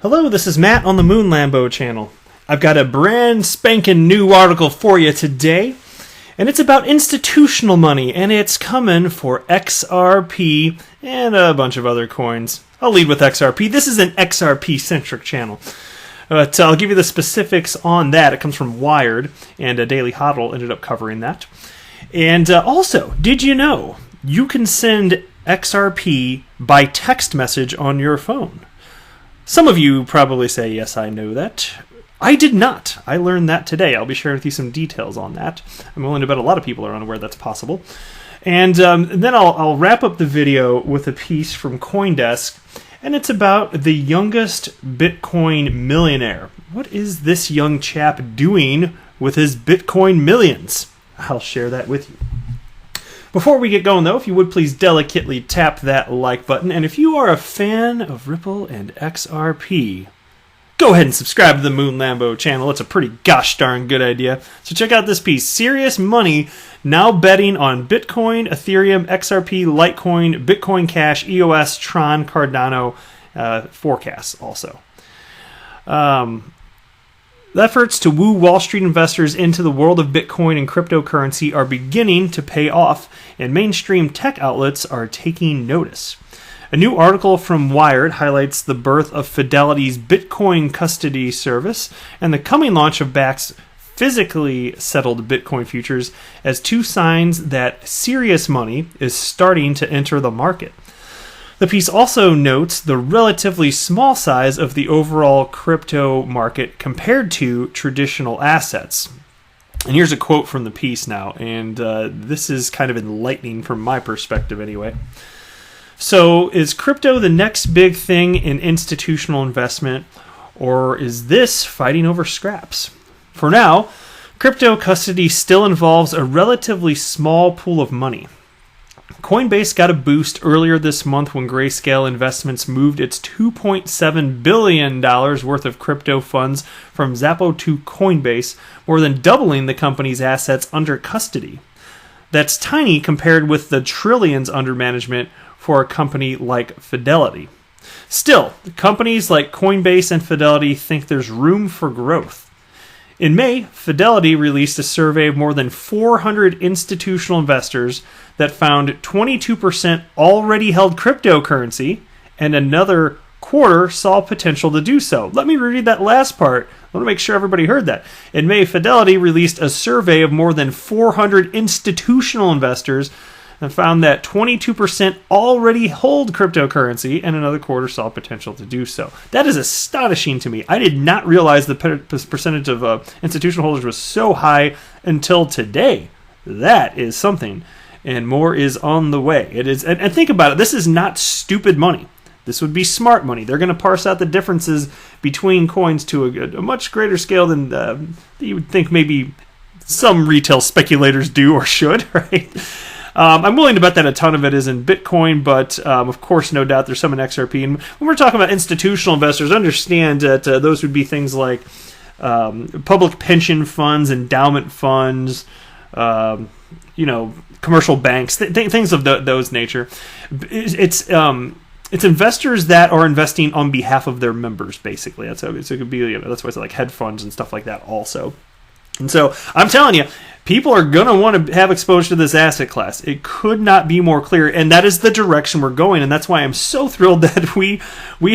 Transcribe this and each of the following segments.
Hello, this is Matt on the Moon Lambo channel. I've got a brand spanking new article for you today, and it's about institutional money, and it's coming for XRP and a bunch of other coins. I'll lead with XRP. This is an XRP-centric channel, but I'll give you the specifics on that. It comes from Wired, and Daily Hodl ended up covering that. And also, did you know you can send XRP by text message on your phone? Some of you probably say, yes, I know that. I did not. I learned that today. I'll be sharing with you some details on that. I'm willing to bet a lot of people are unaware that's possible. And then I'll wrap up the video with a piece from CoinDesk, and it's about the youngest Bitcoin millionaire. What is this young chap doing with his Bitcoin millions? I'll share that with you. Before we get going, though, if you would please delicately tap that like button, and if you are a fan of Ripple and XRP, go ahead and subscribe to the Moon Lambo channel. It's a pretty gosh darn good idea. So check out this piece. Serious money now betting on Bitcoin, Ethereum, XRP, Litecoin, Bitcoin Cash, EOS, Tron, Cardano forecasts also. The efforts to woo Wall Street investors into the world of Bitcoin and cryptocurrency are beginning to pay off, and mainstream tech outlets are taking notice. A new article from Wired highlights the birth of Fidelity's Bitcoin custody service and the coming launch of Bakkt's physically settled Bitcoin futures as two signs that serious money is starting to enter the market. The piece also notes the relatively small size of the overall crypto market compared to traditional assets. And here's a quote from the piece now, and this is kind of enlightening from my perspective anyway. So, is crypto the next big thing in institutional investment, or is this fighting over scraps? For now, crypto custody still involves a relatively small pool of money. Coinbase got a boost earlier this month when Grayscale Investments moved its $2.7 billion worth of crypto funds from Xapo to Coinbase, more than doubling the company's assets under custody. That's tiny compared with the trillions under management for a company like Fidelity. Still, companies like Coinbase and Fidelity think there's room for growth. In May, Fidelity released a survey of more than 400 institutional investors that found 22% already held cryptocurrency, and another quarter saw potential to do so. Let me reread that last part. I want to make sure everybody heard that. In May, Fidelity released a survey of more than 400 institutional investors and found that 22% already hold cryptocurrency, and another quarter saw potential to do so. That is astonishing to me. I did not realize the percentage of institutional holders was so high until today. That is something, and more is on the way. It is, and think about it. This is not stupid money. This would be smart money. They're going to parse out the differences between coins to a much greater scale than you would think maybe some retail speculators do or should, right? I'm willing to bet that a ton of it is in Bitcoin, but of course, no doubt there's some in XRP. And when we're talking about institutional investors, understand that those would be things like public pension funds, endowment funds, commercial banks, things of those nature. It's investors that are investing on behalf of their members, basically. That's how it could be. That's why it's like hedge funds and stuff like that, also. And so I'm telling you, people are going to want to have exposure to this asset class. It could not be more clear, and that is the direction we're going, and that's why I'm so thrilled that we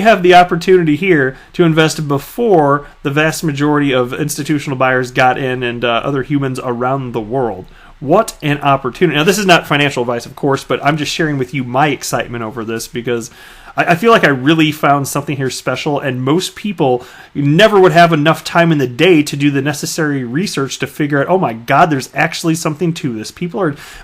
have the opportunity here to invest before the vast majority of institutional buyers got in and other humans around the world. What an opportunity. Now, this is not financial advice, of course, but I'm just sharing with you my excitement over this because I feel like I really found something here special, and most people never would have enough time in the day to do the necessary research to figure out, oh my God, there's actually something to this.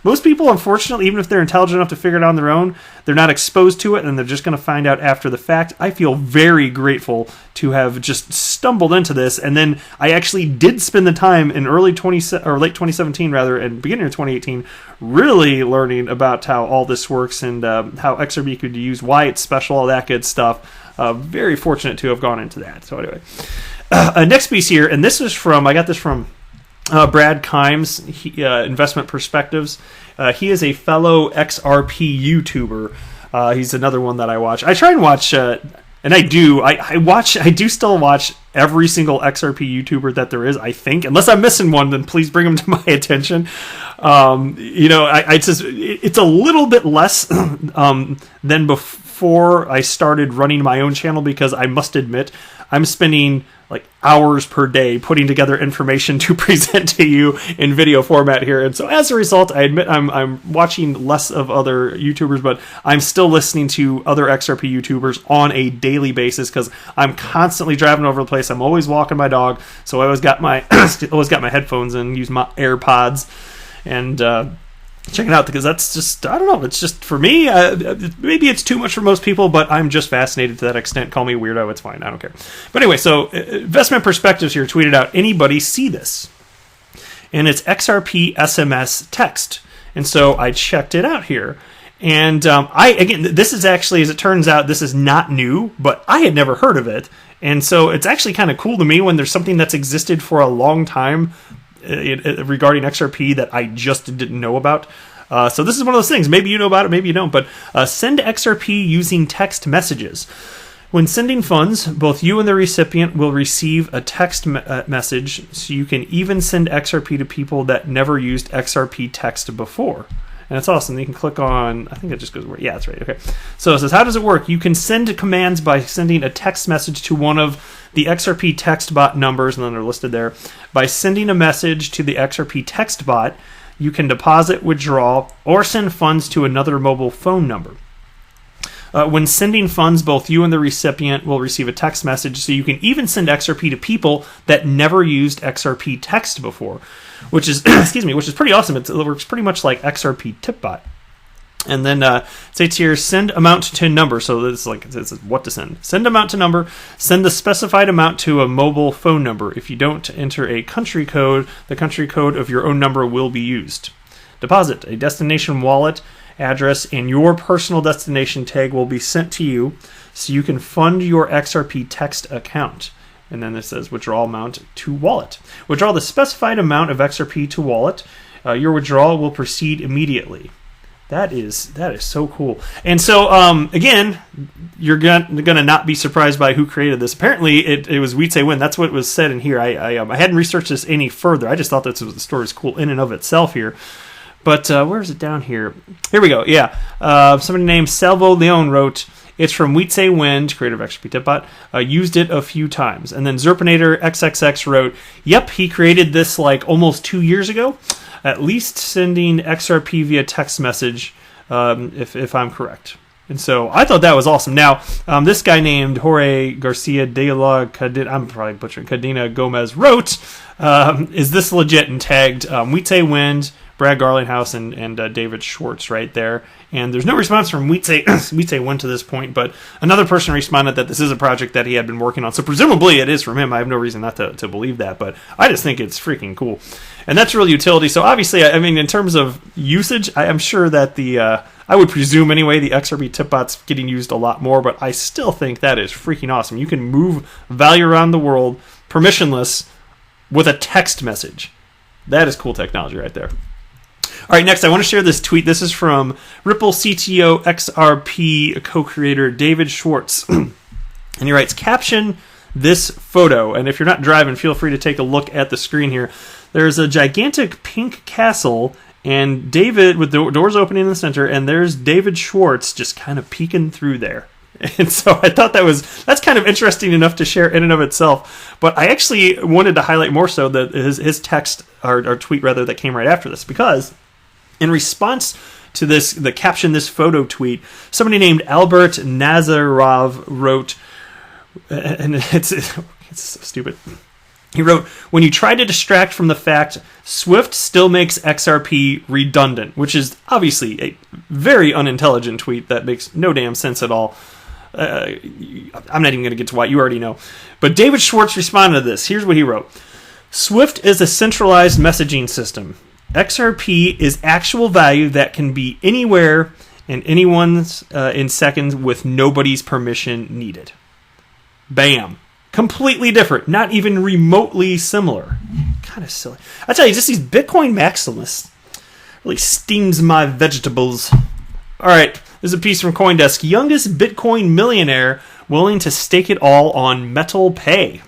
Most people, unfortunately, even if they're intelligent enough to figure it out on their own, they're not exposed to it, and they're just going to find out after the fact. I feel very grateful to have just stumbled into this, and then I actually did spend the time in late 2017 rather, and beginning of 2018, really learning about how all this works and how XRP could be used, why it's special, all that good stuff. Very fortunate to have gone into that. So anyway, next piece here, and this is I got this from Brad Kimes, Investment Perspectives. He is a fellow XRP YouTuber. He's another one that I watch. I try and watch And I do still watch every single XRP YouTuber that there is, I think. Unless I'm missing one, then please bring them to my attention. It's a little bit less than before I started running my own channel, because I must admit, I'm spending like hours per day putting together information to present to you in video format here. And so as a result, I admit I'm watching less of other YouTubers, but I'm still listening to other XRP YouTubers on a daily basis, because I'm constantly driving over the place. I'm always walking my dog. So I always got my headphones and use my AirPods and check it out, because that's just, I don't know, it's just, for me, maybe it's too much for most people, but I'm just fascinated to that extent. Call me a weirdo, it's fine, I don't care. But anyway, so Investment Perspectives here tweeted out, anybody see this? And it's XRP SMS Text. And so I checked it out here. And this is actually, as it turns out, this is not new, but I had never heard of it. And so it's actually kind of cool to me when there's something that's existed for a long time regarding XRP that I just didn't know about. So this is one of those things. Maybe you know about it, maybe you don't. But send XRP using text messages. When sending funds, both you and the recipient will receive a text message, so you can even send XRP to people that never used XRP text before. And it's awesome. You can click on, I think it just goes, yeah, that's right. Okay. So it says, how does it work? You can send commands by sending a text message to one of the XRP text bot numbers, and then they're listed there. By sending a message to the XRP text bot, you can deposit, withdraw, or send funds to another mobile phone number. When sending funds, both you and the recipient will receive a text message, so you can even send XRP to people that never used XRP text before, which is which is pretty awesome. It works pretty much like XRP Tipbot. And then it states here, send amount to number. So this is like, it's what to send. Send amount to number. Send the specified amount to a mobile phone number. If you don't enter a country code, the country code of your own number will be used. Deposit. A destination wallet address and your personal destination tag will be sent to you, so you can fund your XRP text account. And then it says withdrawal amount to wallet. Withdraw the specified amount of XRP to wallet. Your withdrawal will proceed immediately. That is so cool. And so, again, you're gonna not be surprised by who created this. Apparently, it was Wietse Win. That's what was said in here. I hadn't researched this any further. I just thought that the story is cool in and of itself here. But where is it down here? Here we go. Yeah. Somebody named Salvo Leon wrote, it's from Wietse Wind, creator of XRP Tipbot, used it a few times. And then Zerpinator XXX wrote, yep, he created this like almost 2 years ago. At least sending XRP via text message, if I'm correct. And so I thought that was awesome. Now, this guy named Jorge Garcia de la Cadena, I'm probably butchering, Cadena Gomez wrote, is this legit? And tagged Wietse Wind, Brad Garlinghouse, and David Schwartz right there. And there's no response from Wietse Wind to this point, but another person responded that this is a project that he had been working on. So presumably it is from him. I have no reason not to believe that, but I just think it's freaking cool. And that's real utility. So obviously, I mean, in terms of usage, I'm sure that I would presume anyway, the XRP Tipbot's getting used a lot more, but I still think that is freaking awesome. You can move value around the world permissionless with a text message. That is cool technology right there. All right, next I want to share this tweet. This is from Ripple CTO XRP co-creator David Schwartz. And he writes, caption this photo. And if you're not driving, feel free to take a look at the screen here. There's a gigantic pink castle and David with the doors opening in the center, and there's David Schwartz just kind of peeking through there. And so I thought that's kind of interesting enough to share in and of itself. But I actually wanted to highlight more so that his text, or tweet rather, that came right after this, because in response to the caption this photo tweet, somebody named Albert Nazarov wrote, and it's so stupid. He wrote, when you try to distract from the fact Swift still makes XRP redundant, which is obviously a very unintelligent tweet that makes no damn sense at all. I'm not even going to get to why, you already know. But David Schwartz responded to this. Here's what he wrote. Swift is a centralized messaging system. XRP is actual value that can be anywhere and anyone's in seconds with nobody's permission needed. Bam. Completely different. Not even remotely similar. Kind of silly. I tell you, just these Bitcoin maximalists really steams my vegetables. All right. This is a piece from CoinDesk. Youngest Bitcoin millionaire willing to stake it all on Metal Pay.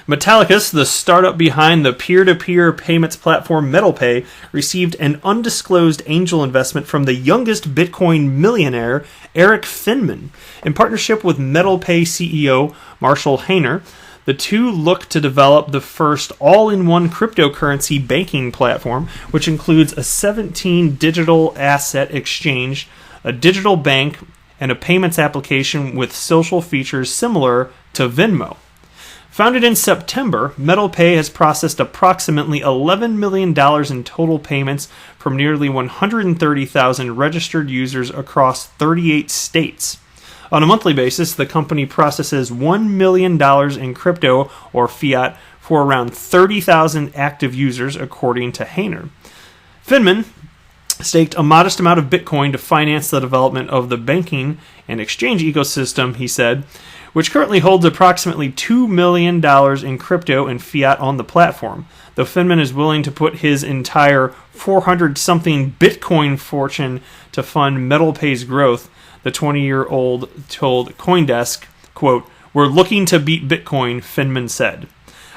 Metallicus, the startup behind the peer-to-peer payments platform MetalPay, received an undisclosed angel investment from the youngest Bitcoin millionaire, Eric Finman. In partnership with MetalPay CEO Marshall Hayner, the two look to develop the first all-in-one cryptocurrency banking platform, which includes a 17 digital asset exchange, a digital bank, and a payments application with social features similar to Venmo. Founded in September, MetalPay has processed approximately $11 million in total payments from nearly 130,000 registered users across 38 states. On a monthly basis, the company processes $1 million in crypto or fiat for around 30,000 active users, according to Hayner. Finman staked a modest amount of Bitcoin to finance the development of the banking and exchange ecosystem, he said, which currently holds approximately $2 million in crypto and fiat on the platform, though Finman is willing to put his entire 400-something Bitcoin fortune to fund MetalPay's growth. The 20-year-old told CoinDesk, quote, "We're looking to beat Bitcoin," Finman said.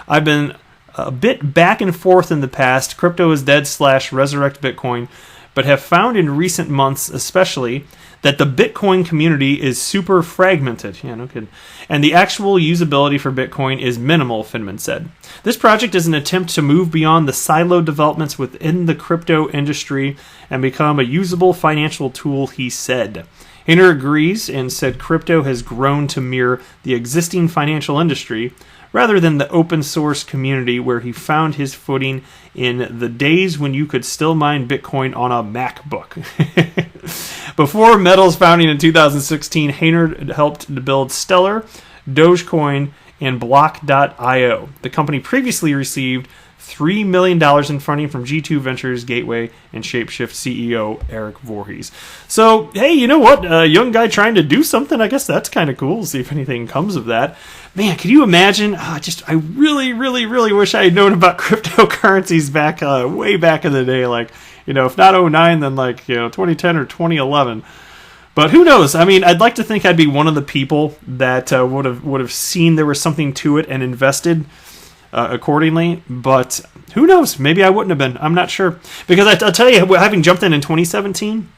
"I've been a bit back and forth in the past. Crypto is dead / resurrect Bitcoin, but have found in recent months especially that the Bitcoin community is super fragmented." Yeah, no kidding. "And the actual usability for Bitcoin is minimal," Finman said. "This project is an attempt to move beyond the siloed developments within the crypto industry and become a usable financial tool," he said. Hayner agrees and said crypto has grown to mirror the existing financial industry rather than the open source community where he found his footing in the days when you could still mine Bitcoin on a MacBook. Before Metal's founding in 2016, Hayner helped to build Stellar, Dogecoin, and Block.io. The company previously received $3 million in funding from G2 Ventures, Gateway, and Shapeshift CEO Eric Voorhees. So, hey, you know what? A young guy trying to do something, I guess that's kind of cool. We'll see if anything comes of that. Man, can you imagine? I really, really, really wish I had known about cryptocurrencies back, way back in the day. Like, you know, if not 2009, then 2010 or 2011. But who knows? I mean, I'd like to think I'd be one of the people that would have seen there was something to it and invested accordingly, but who knows? Maybe I wouldn't have been. I'm not sure. Because I'll tell you, having jumped in 2017,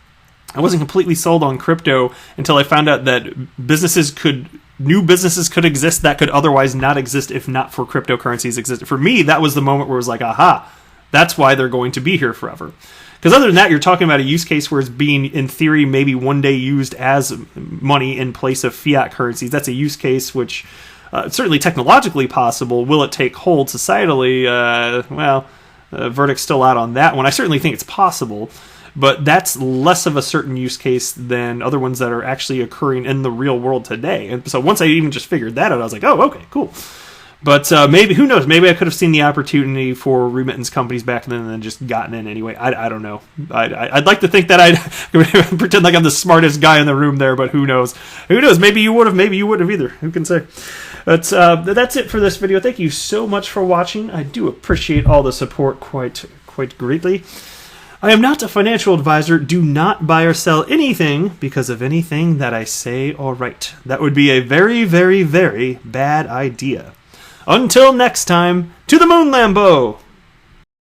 I wasn't completely sold on crypto until I found out that new businesses could exist that could otherwise not exist if not for cryptocurrencies existed. For me, that was the moment where it was like, aha, that's why they're going to be here forever. Because other than that, you're talking about a use case where it's being, in theory, maybe one day used as money in place of fiat currencies. That's a use case which certainly technologically possible. Will it take hold societally? Verdict's still out on that one. I certainly think it's possible, but that's less of a certain use case than other ones that are actually occurring in the real world today. And so once I even just figured that out, I was like, oh, okay, cool. But maybe, who knows, maybe I could have seen the opportunity for remittance companies back then and then just gotten in anyway. I don't know. I'd like to think that I'd pretend like I'm the smartest guy in the room there, but who knows? Who knows? Maybe you would have, maybe you wouldn't have either. Who can say? But that's it for this video. Thank you so much for watching. I do appreciate all the support quite greatly. I am not a financial advisor. Do not buy or sell anything because of anything that I say or write. That would be a very, very, very bad idea. Until next time, to the moon, Lambo!